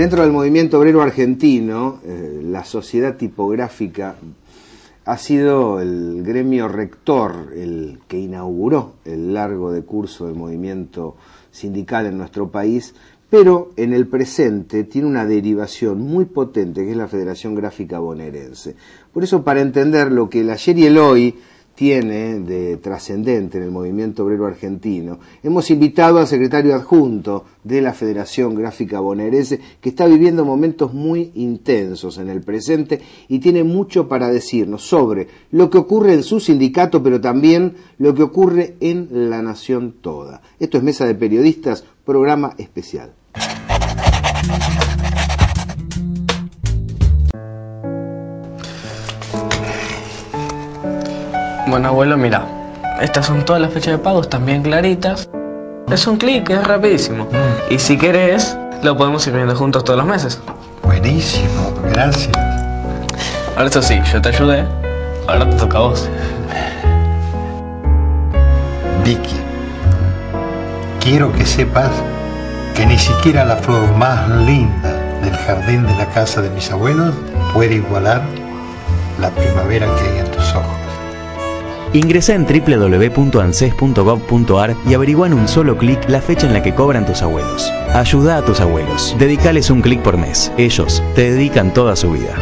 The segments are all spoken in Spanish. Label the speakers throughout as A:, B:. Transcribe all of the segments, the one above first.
A: Dentro del movimiento obrero argentino, la Sociedad Tipográfica ha sido el gremio rector, el que inauguró el largo decurso del movimiento sindical en nuestro país, pero en el presente tiene una derivación muy potente, que es la Federación Gráfica Bonaerense. Por eso, para entender lo que el ayer y el hoy tiene de trascendente en el movimiento obrero argentino, hemos invitado al secretario adjunto de la Federación Gráfica Bonaerense, que está viviendo momentos muy intensos en el presente y tiene mucho para decirnos sobre lo que ocurre en su sindicato, pero también lo que ocurre en la nación toda. Esto es Mesa de Periodistas, programa especial.
B: Bueno, abuelo, mira, estas son todas las fechas de pago, están bien claritas. Es un clic, es rapidísimo. Y si querés, lo podemos ir viendo juntos todos los meses.
C: Buenísimo, gracias.
B: Ahora eso sí, yo te ayudé, ahora te toca a vos.
C: Vicky, quiero que sepas que ni siquiera la flor más linda del jardín de la casa de mis abuelos puede igualar la primavera que hay en tus ojos.
D: Ingresa en www.anses.gov.ar y averigua en un solo clic la fecha en la que cobran tus abuelos. Ayuda a tus abuelos. Dedicales un clic por mes. Ellos te dedican toda su vida.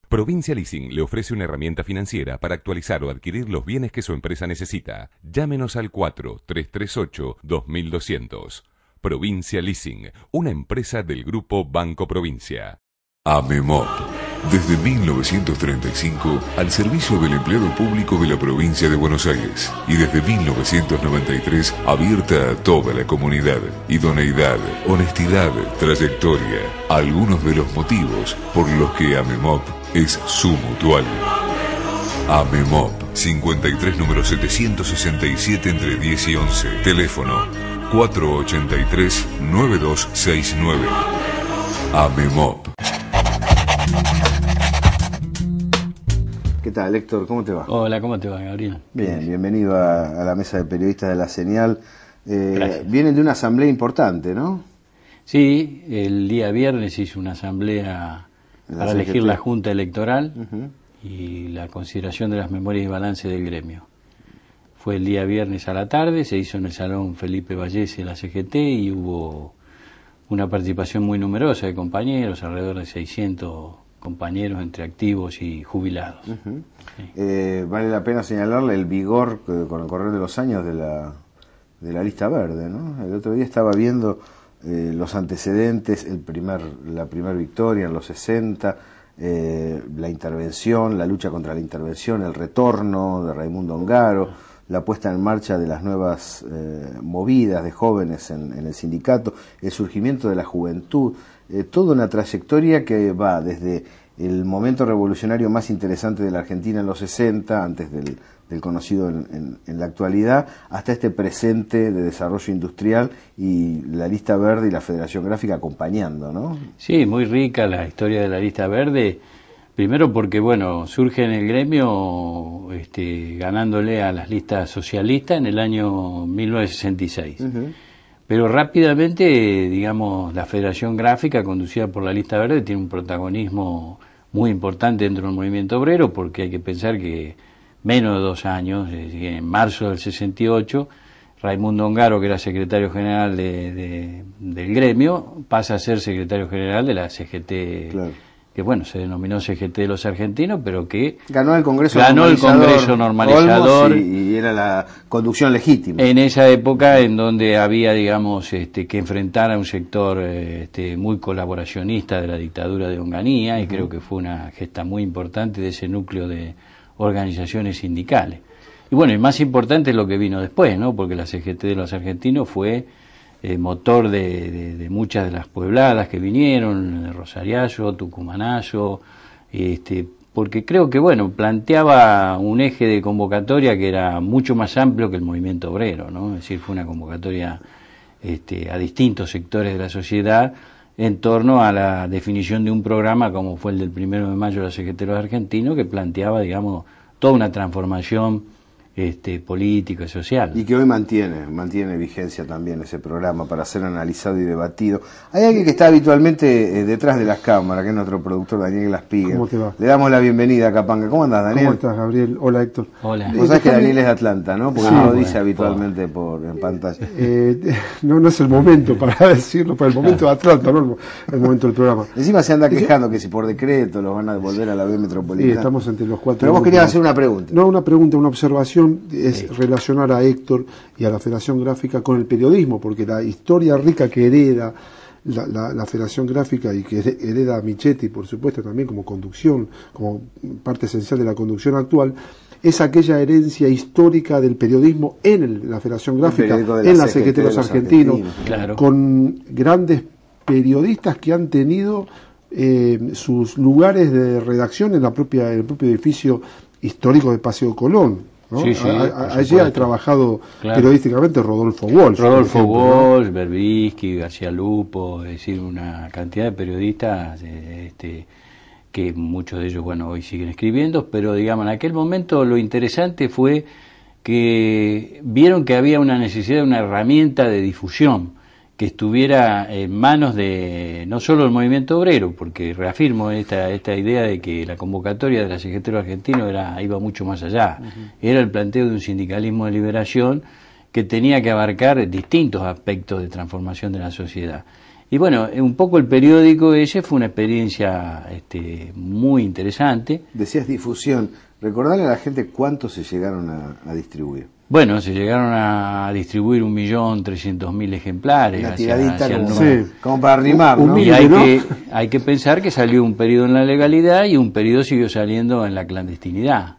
E: Provincia Leasing le ofrece una herramienta financiera para actualizar o adquirir los bienes que su empresa necesita. Llámenos al 4338-2200. Provincia Leasing, una empresa del Grupo Banco Provincia.
F: AMEMOP, desde 1935 al servicio del empleado público de la provincia de Buenos Aires y desde 1993 abierta a toda la comunidad. Idoneidad, honestidad, trayectoria, algunos de los motivos por los que AMEMOP es su mutual. AMEMOP, 53 número 767 entre 10 y 11, teléfono 483-9269. AMEMOP.
A: ¿Qué tal, Héctor? ¿Cómo te va?
B: Hola, ¿cómo te va, Gabriel?
A: Bien, bienvenido a la Mesa de Periodistas de La Señal. Vienen de una asamblea importante, ¿no?
G: Sí, el día viernes hizo una asamblea para elegir la Junta Electoral y la consideración de las memorias y balance del gremio. Fue el día viernes a la tarde, se hizo en el Salón Felipe Vallese de la CGT y hubo una participación muy numerosa de compañeros, alrededor de 600 compañeros entre activos y jubilados. Sí.
A: Vale la pena señalarle el vigor con el correr de los años de la lista verde, ¿no? El otro día estaba viendo los antecedentes, la primera victoria en los 60, la intervención, la lucha contra la intervención, el retorno de Raimundo Ongaro, la puesta en marcha de las nuevas movidas de jóvenes en el sindicato, el surgimiento de la juventud, toda una trayectoria que va desde el momento revolucionario más interesante de la Argentina en los 60, antes del conocido en la actualidad, hasta este presente de desarrollo industrial y la lista verde y la Federación Gráfica acompañando, ¿no? Sí, muy rica la historia de la lista verde. Primero porque, bueno, surge en el gremio ganándole a las listas socialistas en el año 1966. Pero rápidamente, digamos, la Federación Gráfica, conducida por la lista verde, tiene un protagonismo muy importante dentro del movimiento obrero, porque hay que pensar que menos de 2 años, en marzo del 68, Raimundo Ongaro, que era secretario general del gremio, pasa a ser secretario general de la CGT. Claro. Que bueno, se denominó CGT de los argentinos, pero que ganó el Congreso normalizador y era la conducción legítima. En esa época en donde había, digamos, que enfrentar a un sector muy colaboracionista de la dictadura de Onganía, y creo que fue una gesta muy importante de ese núcleo de organizaciones sindicales. Y bueno, y más importante es lo que vino después, ¿no? Porque la CGT de los argentinos fue motor de muchas de las puebladas que vinieron, de Rosariazo, Tucumanazo, porque creo que, bueno, planteaba un eje de convocatoria que era mucho más amplio que el movimiento obrero, ¿no? Es decir, fue una convocatoria a distintos sectores de la sociedad en torno a la definición de un programa como fue el del 1 de mayo de la CGT de los argentinos, que planteaba, digamos, toda una transformación
G: político y social.
A: Y que hoy mantiene vigencia también ese programa para ser analizado y debatido. Hay alguien que está habitualmente detrás de las cámaras, que es nuestro productor Daniel Glaspiguen.
H: ¿Cómo te va?
A: Le damos la bienvenida a Capanga. ¿Cómo andás, Daniel?
H: ¿Cómo estás, Gabriel? Hola, Héctor.
G: Hola.
A: Vos sabés que Daniel es de Atlanta, ¿no? Porque
H: Sí,
A: no lo dice habitualmente en pantalla.
H: No es el momento para decirlo, para el momento de Atlanta, no el momento del programa.
A: Encima se anda quejando que si por decreto los van a devolver a la B
H: Sí,
A: metropolitana.
H: estamos entre los cuatro.
A: Pero vos querías hacer una pregunta.
H: No, una pregunta, una observación, es relacionar a Héctor y a la Federación Gráfica con el periodismo, porque la historia rica que hereda la Federación Gráfica y que hereda a Michetti, por supuesto, también como conducción, como parte esencial de la conducción actual, es aquella herencia histórica del periodismo en la Federación Gráfica, en la CGT de los Argentinos,
G: claro,
H: con grandes periodistas que han tenido sus lugares de redacción en el propio edificio histórico de Paseo Colón, ¿no?
G: Sí, sí,
H: allí ha trabajado periodísticamente Rodolfo Walsh.
G: Rodolfo Walsh, ¿no? Berbisky, García Lupo, es decir, una cantidad de periodistas que muchos de ellos, bueno, hoy siguen escribiendo, pero digamos, en aquel momento lo interesante fue que vieron que había una necesidad de una herramienta de difusión que estuviera en manos de no solo el movimiento obrero, porque reafirmo esta idea de que la convocatoria de la CGT argentino iba mucho más allá. Era el planteo de un sindicalismo de liberación que tenía que abarcar distintos aspectos de transformación de la sociedad. Y bueno, un poco el periódico ese fue una experiencia muy interesante.
A: Decías difusión. Recordarle a la gente cuántos se llegaron a distribuir.
G: Bueno, se llegaron a distribuir 1.300.000 ejemplares.
A: Una tiradita
G: hacia
A: como para arrimar, ¿no?
G: Y hay que pensar que salió un periodo en la legalidad y un periodo siguió saliendo en la clandestinidad,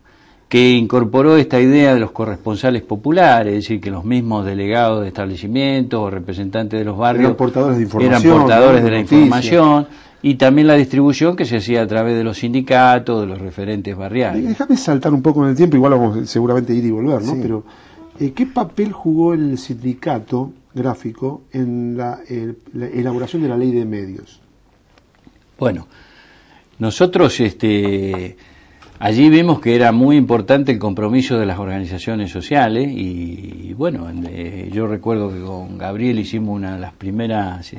G: que incorporó esta idea de los corresponsales populares, es decir, que los mismos delegados de establecimientos o representantes de los barrios
H: eran portadores de información,
G: eran portadores de la información, y también la distribución que se hacía a través de los sindicatos, de los referentes barriales.
H: Déjame saltar un poco en el tiempo, igual vamos seguramente a ir y volver, ¿no? Sí. Pero ¿qué papel jugó el sindicato gráfico en la elaboración de la ley de medios?
G: Bueno, nosotros allí vimos que era muy importante el compromiso de las organizaciones sociales y bueno, yo recuerdo que con Gabriel hicimos una de las primeras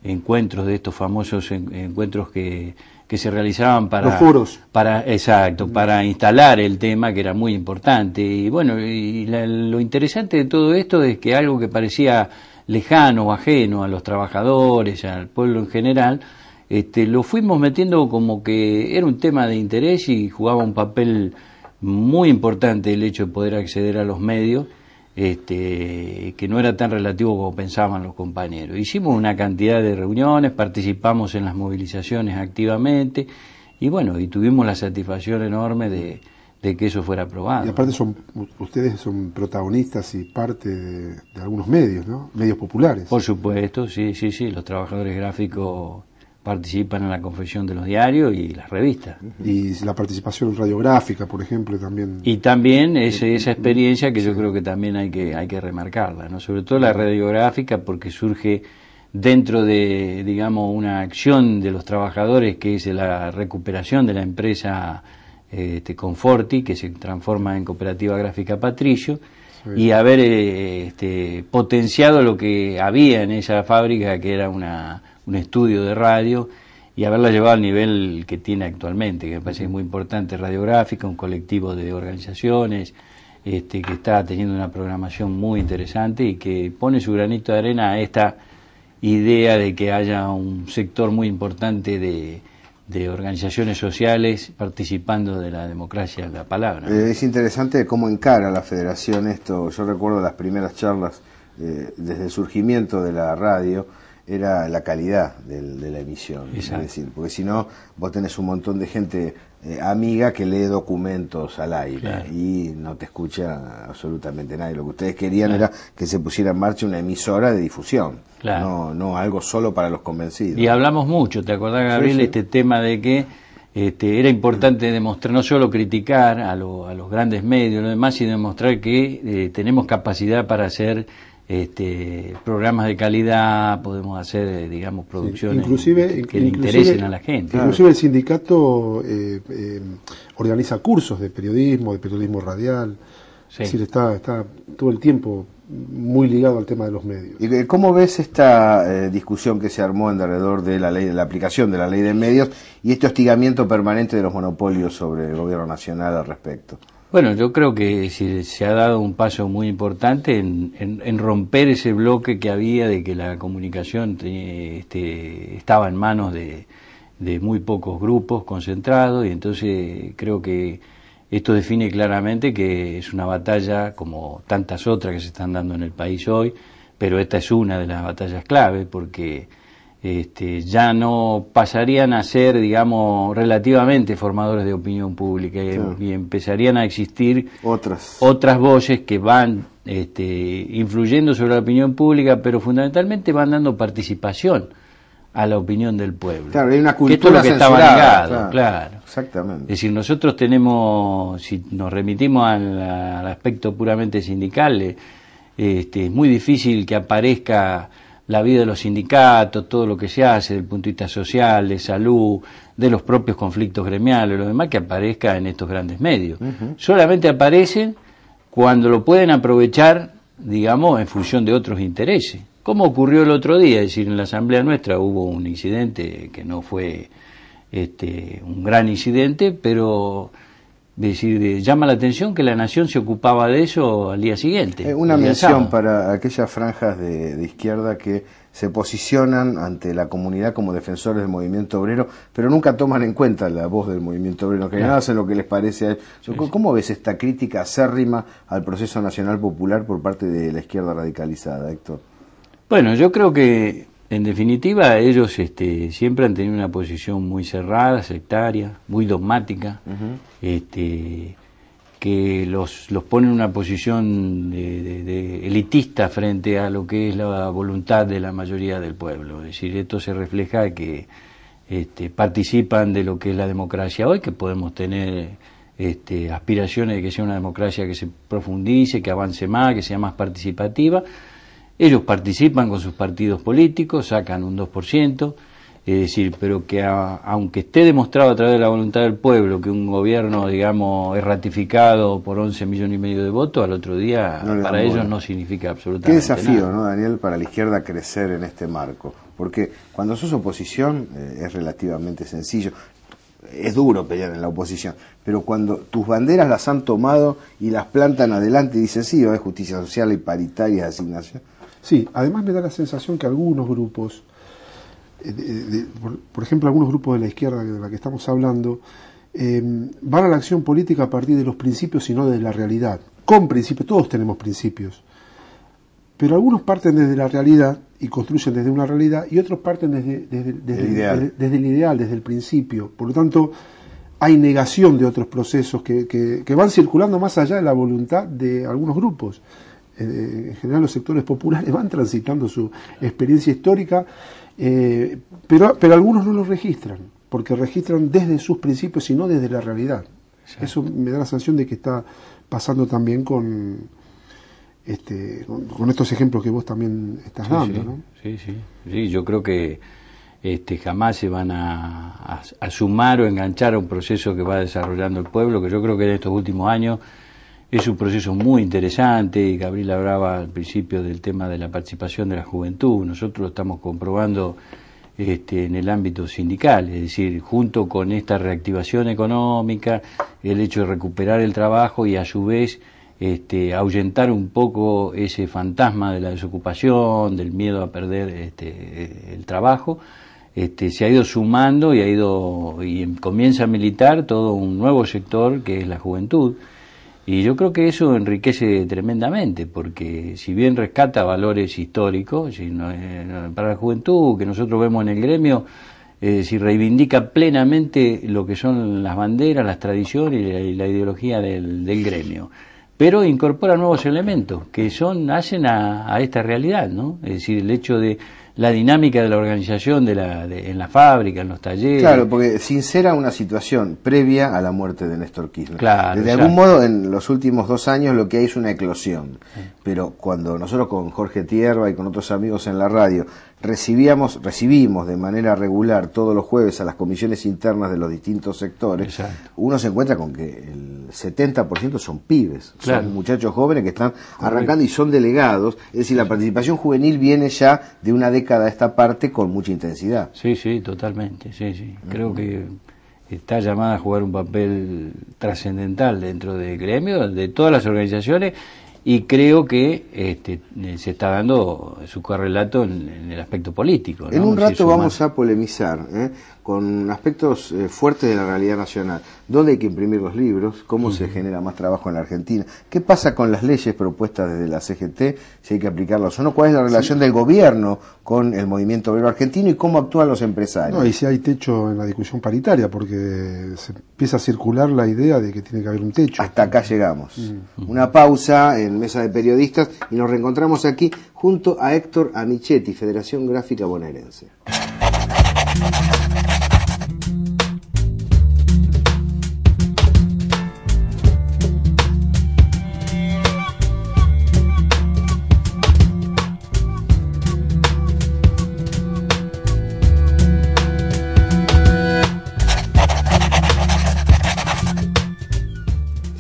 G: encuentros de estos famosos encuentros que se realizaban para
H: los foros,
G: para instalar el tema, que era muy importante. Y bueno, lo interesante de todo esto es que algo que parecía lejano o ajeno a los trabajadores, al pueblo en general, lo fuimos metiendo como que era un tema de interés y jugaba un papel muy importante el hecho de poder acceder a los medios, que no era tan relativo como pensaban los compañeros. Hicimos una cantidad de reuniones, participamos en las movilizaciones activamente y bueno, y tuvimos la satisfacción enorme de que eso fuera aprobado.
H: Y aparte ustedes son protagonistas y parte de algunos medios, ¿no? Medios populares.
G: Por supuesto, sí, los trabajadores gráficos participan en la confección de los diarios y las revistas.
H: Y la participación radiográfica, por ejemplo, también.
G: Y también esa experiencia que yo creo que también hay que remarcarla, ¿no? Sobre todo la radiográfica, porque surge dentro de, digamos, una acción de los trabajadores que es la recuperación de la empresa Conforti, que se transforma en Cooperativa Gráfica Patricio, y haber potenciado lo que había en esa fábrica, que era un estudio de radio, y haberla llevado al nivel que tiene actualmente, que me parece muy importante, radiográfica, un colectivo de organizaciones que está teniendo una programación muy interesante y que pone su granito de arena a esta idea de que haya un sector muy importante de organizaciones sociales participando de la democracia de la palabra.
A: Es interesante cómo encara la federación esto. Yo recuerdo las primeras charlas desde el surgimiento de la radio, era la calidad de la emisión.
G: Exacto.
A: Es decir, porque si no, vos tenés un montón de gente amiga que lee documentos al aire, claro, y no te escucha absolutamente nadie. Lo que ustedes querían, claro, era que se pusiera en marcha una emisora de difusión, claro, no algo solo para los convencidos.
G: Y hablamos mucho, ¿te acordás, Gabriel? Sí. Este tema de que era importante demostrar, no solo criticar a los grandes medios, lo demás, sino demostrar que tenemos capacidad para hacer programas de calidad, podemos hacer, digamos, producciones que le interesen a la gente.
H: Inclusive el sindicato organiza cursos de periodismo radial. Sí. Es decir, está todo el tiempo muy ligado al tema de los medios.
A: ¿Y cómo ves esta discusión que se armó en alrededor de la ley, de la aplicación de la ley de medios y este hostigamiento permanente de los monopolios sobre el gobierno nacional al respecto?
G: Bueno, yo creo que se ha dado un paso muy importante en romper ese bloque que había de que la comunicación estaba en manos de muy pocos grupos concentrados, y entonces creo que esto define claramente que es una batalla como tantas otras que se están dando en el país hoy, pero esta es una de las batallas clave, porque ya no pasarían a ser, digamos, relativamente formadores de opinión pública, y empezarían a existir otras voces que van influyendo sobre la opinión pública, pero fundamentalmente van dando participación a la opinión del pueblo.
A: Claro, hay una cultura
G: que estaba ligado, claro.
A: Exactamente.
G: Es decir, nosotros tenemos, si nos remitimos al aspecto puramente sindical, es muy difícil que aparezca la vida de los sindicatos, todo lo que se hace desde el punto de vista social, de salud, de los propios conflictos gremiales, lo demás, que aparezca en estos grandes medios. Solamente aparecen cuando lo pueden aprovechar, digamos, en función de otros intereses. Como ocurrió el otro día, es decir, en la asamblea nuestra hubo un incidente que no fue un gran incidente, pero llama la atención que la Nación se ocupaba de eso al día siguiente.
A: Una mención para aquellas franjas de izquierda que se posicionan ante la comunidad como defensores del movimiento obrero, pero nunca toman en cuenta la voz del movimiento obrero, que no hacen lo que les parece a ellos. ¿Cómo ves esta crítica acérrima al proceso nacional popular por parte de la izquierda radicalizada, Héctor?
G: Bueno, yo creo que, en definitiva, ellos siempre han tenido una posición muy cerrada, sectaria, muy dogmática, que los pone en una posición de elitista frente a lo que es la voluntad de la mayoría del pueblo. Es decir, esto se refleja que participan de lo que es la democracia hoy, que podemos tener aspiraciones de que sea una democracia que se profundice, que avance más, que sea más participativa. Ellos participan con sus partidos políticos, sacan un 2%, es decir, pero que aunque esté demostrado a través de la voluntad del pueblo que un gobierno, digamos, es ratificado por 11,5 millones de votos, al otro día para ellos no significa absolutamente nada.
A: Qué desafío, ¿no, Daniel, para la izquierda crecer en este marco? Porque cuando sos oposición es relativamente sencillo. Es duro pelear en la oposición, pero cuando tus banderas las han tomado y las plantan adelante y dicen, sí, va a haber justicia social y paritaria de asignación.
H: Sí, además me da la sensación que algunos grupos, por ejemplo, algunos grupos de la izquierda de la que estamos hablando, van a la acción política a partir de los principios y no de la realidad. Con principios, todos tenemos principios, pero algunos parten desde la realidad y construyen desde una realidad, y otros parten desde el ideal, desde el principio. Por lo tanto, hay negación de otros procesos que van circulando más allá de la voluntad de algunos grupos. En general los sectores populares van transitando su experiencia histórica, pero algunos no lo registran, porque registran desde sus principios y no desde la realidad. Sí. Eso me da la sensación de que está pasando también con estos ejemplos que vos también estás dando, ¿no?
G: Sí, yo creo que jamás se van a sumar o enganchar a un proceso que va desarrollando el pueblo, que yo creo que en estos últimos años es un proceso muy interesante, y Gabriel hablaba al principio del tema de la participación de la juventud. Nosotros lo estamos comprobando en el ámbito sindical, es decir, junto con esta reactivación económica, el hecho de recuperar el trabajo y a su vez ahuyentar un poco ese fantasma de la desocupación, del miedo a perder el trabajo, se ha ido sumando y comienza a militar todo un nuevo sector que es la juventud. Y yo creo que eso enriquece tremendamente, porque si bien rescata valores históricos, para la juventud que nosotros vemos en el gremio, si reivindica plenamente lo que son las banderas, las tradiciones y la ideología del gremio, pero incorpora nuevos elementos que hacen a esta realidad, ¿no? Es decir, el hecho de la dinámica de la organización en la fábrica, en los talleres.
A: Claro, porque sincera una situación previa a la muerte de Néstor Kirchner.
G: Claro,
A: de algún modo, en los últimos 2 años lo que hay es una eclosión. Pero cuando nosotros con Jorge Tierba y con otros amigos en la radio recibimos de manera regular todos los jueves a las comisiones internas de los distintos sectores,
G: exacto,
A: uno se encuentra con que el 70% son pibes,
G: claro,
A: son muchachos jóvenes que están arrancando y son delegados, es decir, la participación juvenil viene ya de una década a esta parte con mucha intensidad.
G: Sí, sí, totalmente, sí, sí. Creo que está llamada a jugar un papel trascendental dentro del gremio, de todas las organizaciones, y creo que se está dando su correlato en el aspecto político, ¿no?
A: En un rato vamos a polemizar con aspectos fuertes de la realidad nacional. ¿Dónde hay que imprimir los libros? ¿Cómo se genera más trabajo en la Argentina? ¿Qué pasa con las leyes propuestas desde la CGT? Si hay que aplicarlas o no. ¿Cuál es la relación del gobierno con el movimiento obrero argentino y cómo actúan los empresarios?
H: No, y si hay techo en la discusión paritaria, porque se empieza a circular la idea de que tiene que haber un techo.
A: Hasta acá llegamos. Una pausa en Mesa de Periodistas y nos reencontramos aquí junto a Héctor Amichetti, Federación Gráfica Bonaerense.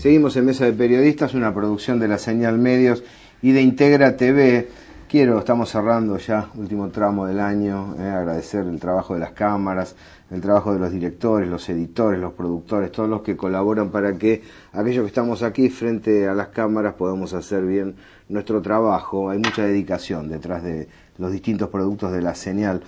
A: Seguimos en Mesa de Periodistas, una producción de la Señal Medios y de Integra TV. Estamos cerrando ya, último tramo del año, agradecer el trabajo de las cámaras, el trabajo de los directores, los editores, los productores, todos los que colaboran para que aquellos que estamos aquí frente a las cámaras podamos hacer bien nuestro trabajo. Hay mucha dedicación detrás de los distintos productos de la Señal.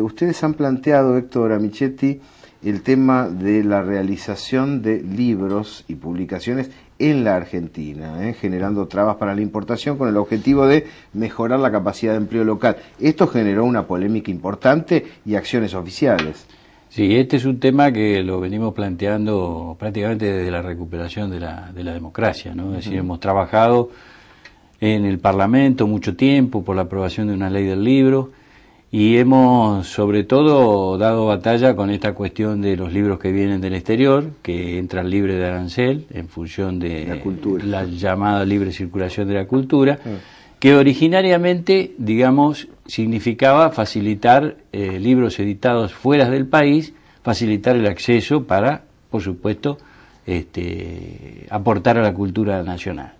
A: Ustedes han planteado, Héctor Amichetti, el tema de la realización de libros y publicaciones en la Argentina, generando trabas para la importación con el objetivo de mejorar la capacidad de empleo local. Esto generó una polémica importante y acciones oficiales.
G: Sí, este es un tema que lo venimos planteando prácticamente desde la recuperación de la democracia, ¿no? Es decir, hemos trabajado en el Parlamento mucho tiempo por la aprobación de una ley del libro, y hemos sobre todo dado batalla con esta cuestión de los libros que vienen del exterior, que entran libres de arancel en función de la llamada libre circulación de la cultura, que originariamente, digamos, significaba facilitar libros editados fuera del país, facilitar el acceso para, por supuesto, aportar a la cultura nacional.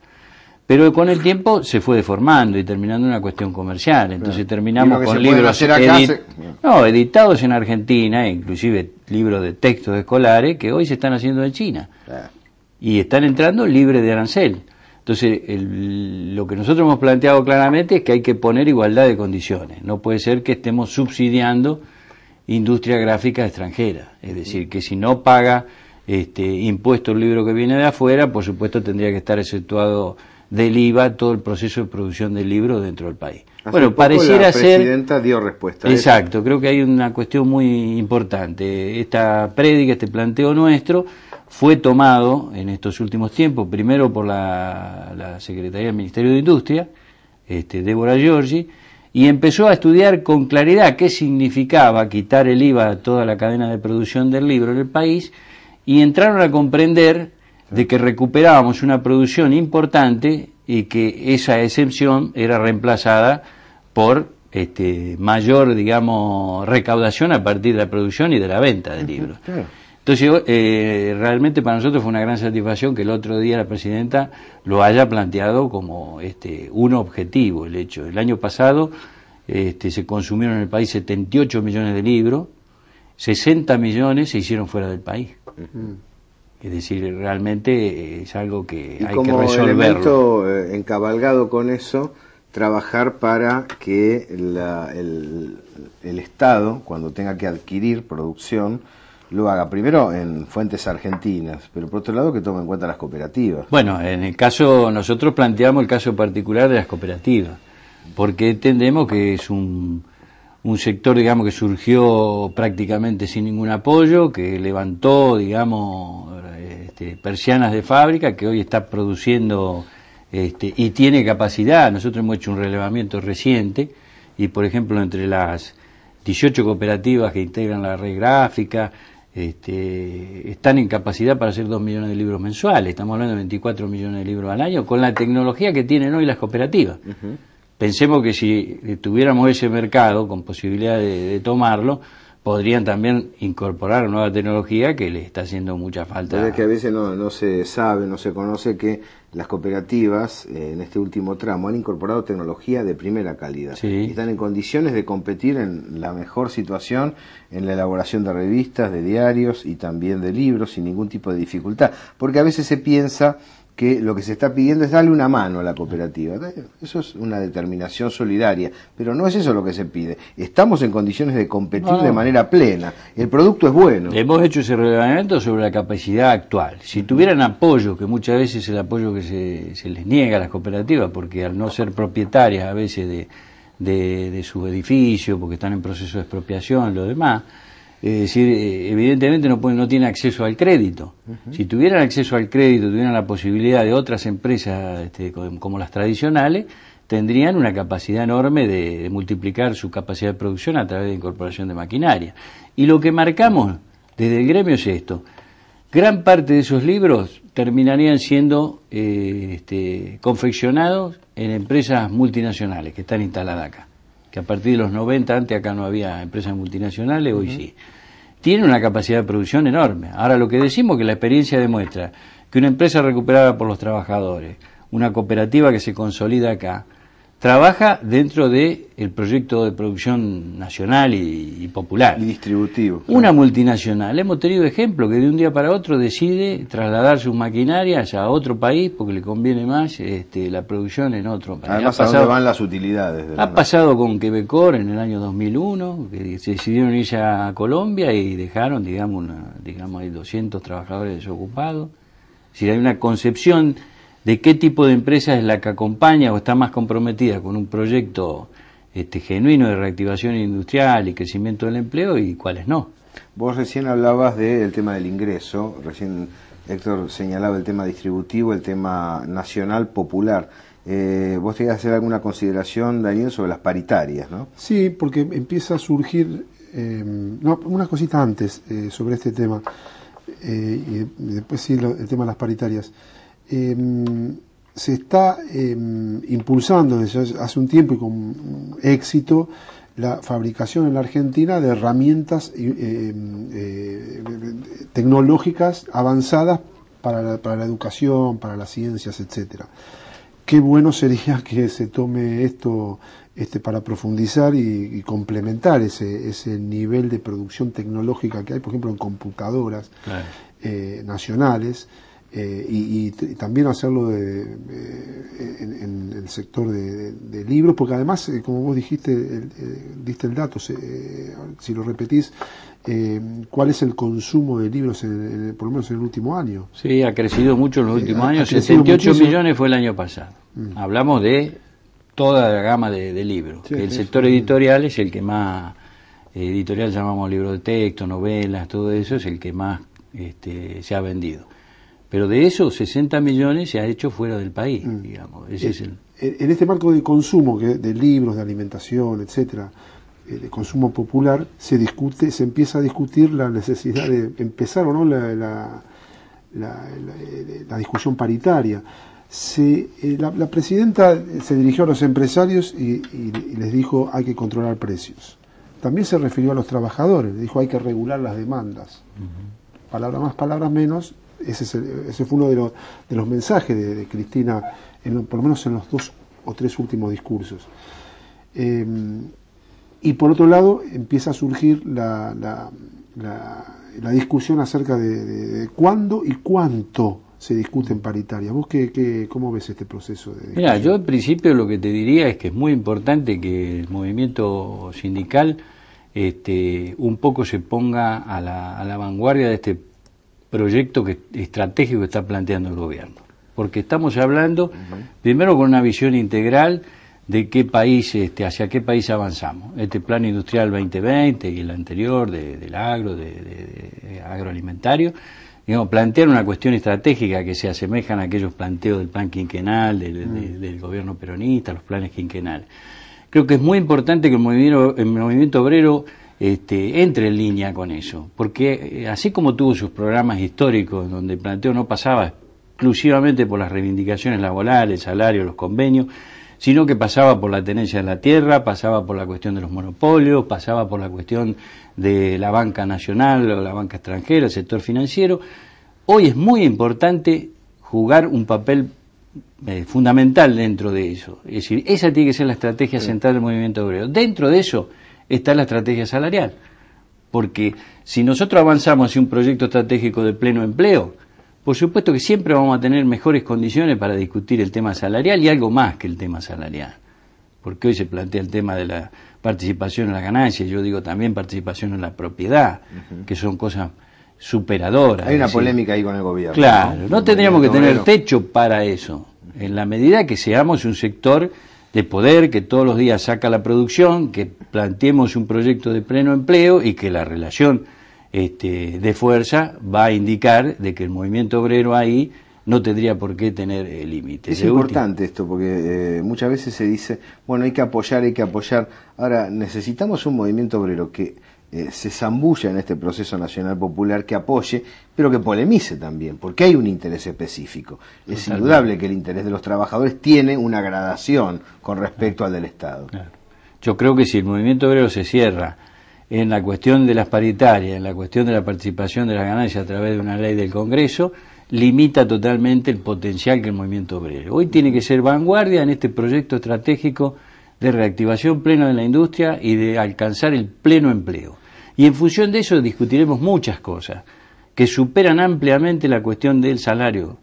G: Pero con el tiempo se fue deformando y terminando en una cuestión comercial. Entonces terminamos con libros editados en Argentina, inclusive libros de textos escolares que hoy se están haciendo en China. Y están entrando libres de arancel. Entonces lo que nosotros hemos planteado claramente es que hay que poner igualdad de condiciones. No puede ser que estemos subsidiando industria gráfica extranjera. Es decir, que si no paga impuesto el libro que viene de afuera, por supuesto tendría que estar exceptuado del IVA todo el proceso de producción del libro dentro del país.
A: Bueno, pareciera ser... La presidenta dio respuesta.
G: Exacto, creo que hay una cuestión muy importante. Esta prédica, este planteo nuestro, fue tomado en estos últimos tiempos, primero por la Secretaría del Ministerio de Industria, Débora Giorgi, y empezó a estudiar con claridad qué significaba quitar el IVA a toda la cadena de producción del libro en el país, y entraron a comprender de que recuperábamos una producción importante y que esa exención era reemplazada por mayor, digamos, recaudación a partir de la producción y de la venta del libro. Entonces, realmente para nosotros fue una gran satisfacción que el otro día la presidenta lo haya planteado como un objetivo, el hecho. El año pasado se consumieron en el país 78 millones de libros, 60 millones se hicieron fuera del país. Es decir, realmente es algo que hay que resolverlo. Y como
A: elemento encabalgado con eso, trabajar para que el Estado, cuando tenga que adquirir producción, lo haga primero en fuentes argentinas, pero por otro lado que tome en cuenta las cooperativas.
G: Bueno, en el caso, nosotros planteamos el caso particular de las cooperativas, porque entendemos que es un sector, digamos, que surgió prácticamente sin ningún apoyo, que levantó, digamos, persianas de fábrica, que hoy está produciendo y tiene capacidad. Nosotros hemos hecho un relevamiento reciente y por ejemplo entre las 18 cooperativas que integran la red gráfica, están en capacidad para hacer 2 millones de libros mensuales. Estamos hablando de 24 millones de libros al año con la tecnología que tienen hoy las cooperativas. Pensemos que si tuviéramos ese mercado con posibilidad de tomarlo, podrían también incorporar nueva tecnología que le está haciendo mucha falta.
A: Es que a veces no se sabe, no se conoce que las cooperativas en este último tramo han incorporado tecnología de primera calidad.
G: Sí.
A: Y están en condiciones de competir en la mejor situación en la elaboración de revistas, de diarios y también de libros sin ningún tipo de dificultad. Porque a veces se piensa que lo que se está pidiendo es darle una mano a la cooperativa. Eso es una determinación solidaria, pero no es eso lo que se pide. Estamos en condiciones de competir de manera plena. El producto es bueno.
G: Hemos hecho ese relevamiento sobre la capacidad actual. Si tuvieran apoyo, que muchas veces es el apoyo que se les niega a las cooperativas, porque al no ser propietarias a veces de sus edificios, porque están en proceso de expropiación, lo demás, es decir, evidentemente no tienen acceso al crédito. Si tuvieran acceso al crédito, tuvieran la posibilidad de otras empresas como las tradicionales, tendrían una capacidad enorme de multiplicar su capacidad de producción a través de incorporación de maquinaria. Y lo que marcamos desde el gremio es esto: gran parte de esos libros terminarían siendo confeccionados en empresas multinacionales que están instaladas acá, que a partir de los 90, antes acá no había empresas multinacionales, hoy sí. Tiene una capacidad de producción enorme. Ahora, lo que decimos que la experiencia demuestra que una empresa recuperada por los trabajadores, una cooperativa que se consolida acá, trabaja dentro del proyecto de producción nacional y popular.
A: Y distributivo.
G: Claro. Una multinacional, hemos tenido ejemplos que de un día para otro decide trasladar sus maquinarias a otro país porque le conviene más la producción en otro país.
A: Además, ¿a dónde van las utilidades?
G: Ha pasado con Quebecor en el año 2001, que se decidieron irse a Colombia y dejaron, digamos, hay 200 trabajadores desocupados. Es decir, hay una concepción de qué tipo de empresa es la que acompaña o está más comprometida con un proyecto genuino de reactivación industrial y crecimiento del empleo y cuáles no.
A: Vos recién hablabas del tema del ingreso, recién Héctor señalaba el tema distributivo, el tema nacional popular. Vos querías hacer alguna consideración, Daniel, sobre las paritarias, ¿no?
H: Sí, porque empieza a surgir una cosita antes sobre este tema, y después sí el tema de las paritarias. Se está impulsando desde hace un tiempo y con éxito la fabricación en la Argentina de herramientas tecnológicas avanzadas para la educación, para las ciencias, etcétera. Qué bueno sería que se tome esto para profundizar y complementar ese nivel de producción tecnológica que hay, por ejemplo, en computadoras nacionales. Y también hacerlo en el sector de libros, porque además, como vos dijiste, diste el dato, si lo repetís, ¿cuál es el consumo de libros por lo menos en el último año?
G: Sí, ha crecido mucho en los últimos años, 78 millones fue el año pasado. Hablamos de toda la gama de libros. Sí, el sector editorial es el que más, editorial llamamos libros de texto, novelas, todo eso es el que más se ha vendido. Pero de esos 60 millones se ha hecho fuera del país, digamos. Ese es
H: en este marco de consumo, de libros, de alimentación, etcétera, de consumo popular, se empieza a discutir la necesidad de empezar o no la discusión paritaria. La presidenta se dirigió a los empresarios y les dijo hay que controlar precios. También se refirió a los trabajadores, le dijo hay que regular las demandas. Palabras más, palabras menos. Ese fue uno de los mensajes de Cristina, por lo menos en los 2 o 3 últimos discursos. Y por otro lado empieza a surgir la discusión acerca de cuándo y cuánto se discute en paritaria. ¿Vos cómo ves este proceso de discusión?
G: Mira, yo en principio lo que te diría es que es muy importante que el movimiento sindical un poco se ponga a la vanguardia de este proyecto estratégico que está planteando el gobierno, porque estamos hablando primero con una visión integral de qué país, hacia qué país avanzamos. Este plan industrial 2020 y el anterior del agro, de agroalimentario, digamos, plantear una cuestión estratégica que se asemejan a aquellos planteos del plan quinquenal del gobierno peronista, los planes quinquenales. creo que es muy importante que el movimiento obrero entre en línea con eso, porque así como tuvo sus programas históricos donde el planteo no pasaba exclusivamente por las reivindicaciones laborales, el salario, los convenios, sino que pasaba por la tenencia de la tierra, pasaba por la cuestión de los monopolios, pasaba por la cuestión de la banca nacional o la banca extranjera, el sector financiero. Hoy es muy importante jugar un papel fundamental dentro de eso. Es decir, esa tiene que ser la estrategia central del movimiento obrero. Dentro de eso está la estrategia salarial, porque si nosotros avanzamos hacia un proyecto estratégico de pleno empleo, por supuesto que siempre vamos a tener mejores condiciones para discutir el tema salarial y algo más que el tema salarial, porque hoy se plantea el tema de la participación en la ganancia, yo digo también participación en la propiedad, que son cosas superadoras.
A: Hay una polémica ahí con el gobierno.
G: Claro, no tendríamos que tener techo para eso, en la medida que seamos un sector de poder que todos los días saca la producción, que planteemos un proyecto de pleno empleo y que la relación de fuerza va a indicar de que el movimiento obrero ahí no tendría por qué tener límites.
A: Es importante esto, porque muchas veces se dice, bueno, hay que apoyar. Ahora, necesitamos un movimiento obrero que se zambulla en este proceso nacional popular, que apoye, pero que polemice también, porque hay un interés específico. Es indudable que el interés de los trabajadores tiene una gradación con respecto al del Estado.
G: Claro. Yo creo que si el movimiento obrero se cierra en la cuestión de las paritarias, en la cuestión de la participación de las ganancias a través de una ley del Congreso, limita totalmente el potencial que el movimiento obrero. Hoy tiene que ser vanguardia en este proyecto estratégico de reactivación plena de la industria y de alcanzar el pleno empleo. Y en función de eso discutiremos muchas cosas que superan ampliamente la cuestión del salario,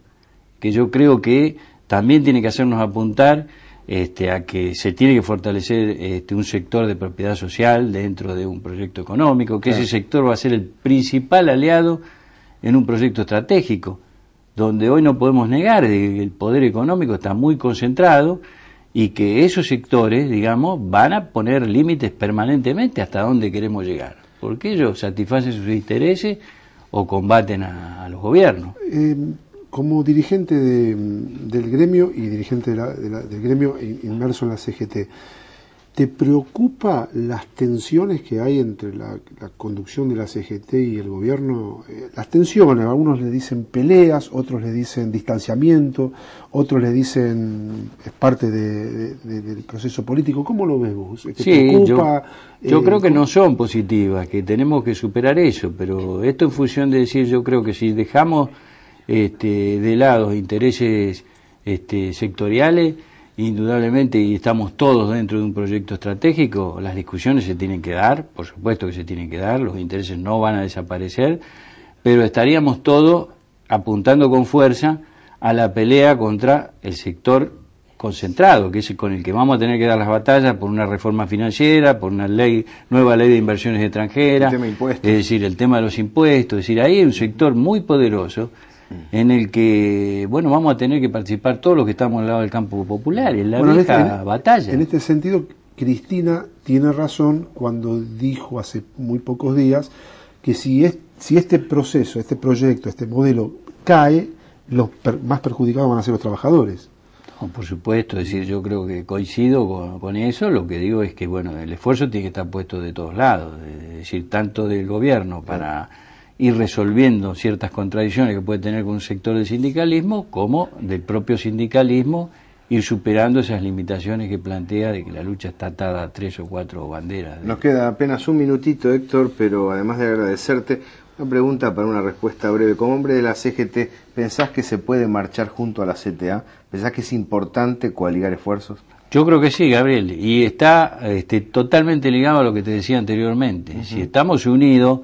G: que yo creo que también tiene que hacernos apuntar a que se tiene que fortalecer un sector de propiedad social dentro de un proyecto económico, que ese sector va a ser el principal aliado en un proyecto estratégico, donde hoy no podemos negar que el poder económico está muy concentrado y que esos sectores, digamos, van a poner límites permanentemente hasta dónde queremos llegar, porque ellos satisfacen sus intereses o combaten a los gobiernos.
H: Como dirigente del gremio y dirigente del gremio inmerso en la CGT, ¿te preocupa las tensiones que hay entre la conducción de la CGT y el gobierno? Las tensiones, algunos le dicen peleas, otros le dicen distanciamiento, otros le dicen es parte del proceso político. ¿Cómo lo ves vos? ¿Te preocupa?
G: Yo creo que no son positivas, que tenemos que superar eso, pero esto en función de decir, yo creo que si dejamos de lado intereses sectoriales, indudablemente, y estamos todos dentro de un proyecto estratégico, las discusiones se tienen que dar, por supuesto que se tienen que dar, los intereses no van a desaparecer, pero estaríamos todos apuntando con fuerza a la pelea contra el sector concentrado, que es con el que vamos a tener que dar las batallas por una reforma financiera, por una nueva ley de inversiones extranjeras, es decir, el tema de los impuestos, es decir, ahí hay un sector muy poderoso en el que, bueno, vamos a tener que participar todos los que estamos al lado del campo popular, en la vieja batalla.
H: En este sentido, Cristina tiene razón cuando dijo hace muy pocos días que si este proceso, este proyecto, este modelo cae, los más perjudicados van a ser los trabajadores.
G: No, por supuesto, es decir, yo creo que coincido con eso, lo que digo es que, bueno, el esfuerzo tiene que estar puesto de todos lados, es decir, tanto del gobierno para ir resolviendo ciertas contradicciones que puede tener con un sector del sindicalismo, como del propio sindicalismo, ir superando esas limitaciones que plantea de que la lucha está atada a 3 o 4 banderas.
A: Nos queda apenas un minutito, Héctor, pero además de agradecerte, una pregunta para una respuesta breve. Como hombre de la CGT, ¿pensás que se puede marchar junto a la CTA? ¿Pensás que es importante coaligar esfuerzos?
G: Yo creo que sí, Gabriel, y está totalmente ligado a lo que te decía anteriormente. Si estamos unidos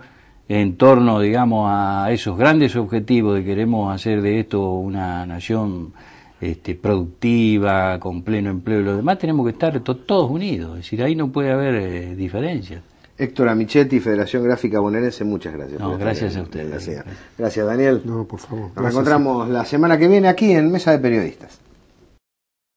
G: en torno, digamos, a esos grandes objetivos de queremos hacer de esto una nación productiva, con pleno empleo y lo demás, tenemos que estar todos unidos, es decir, ahí no puede haber diferencias.
A: Héctor Amichetti, Federación Gráfica Bonaerense, muchas gracias.
G: No, gracias a ustedes.
A: Gracias, Daniel.
H: No, por favor.
A: Nos encontramos la semana que viene aquí en Mesa de Periodistas.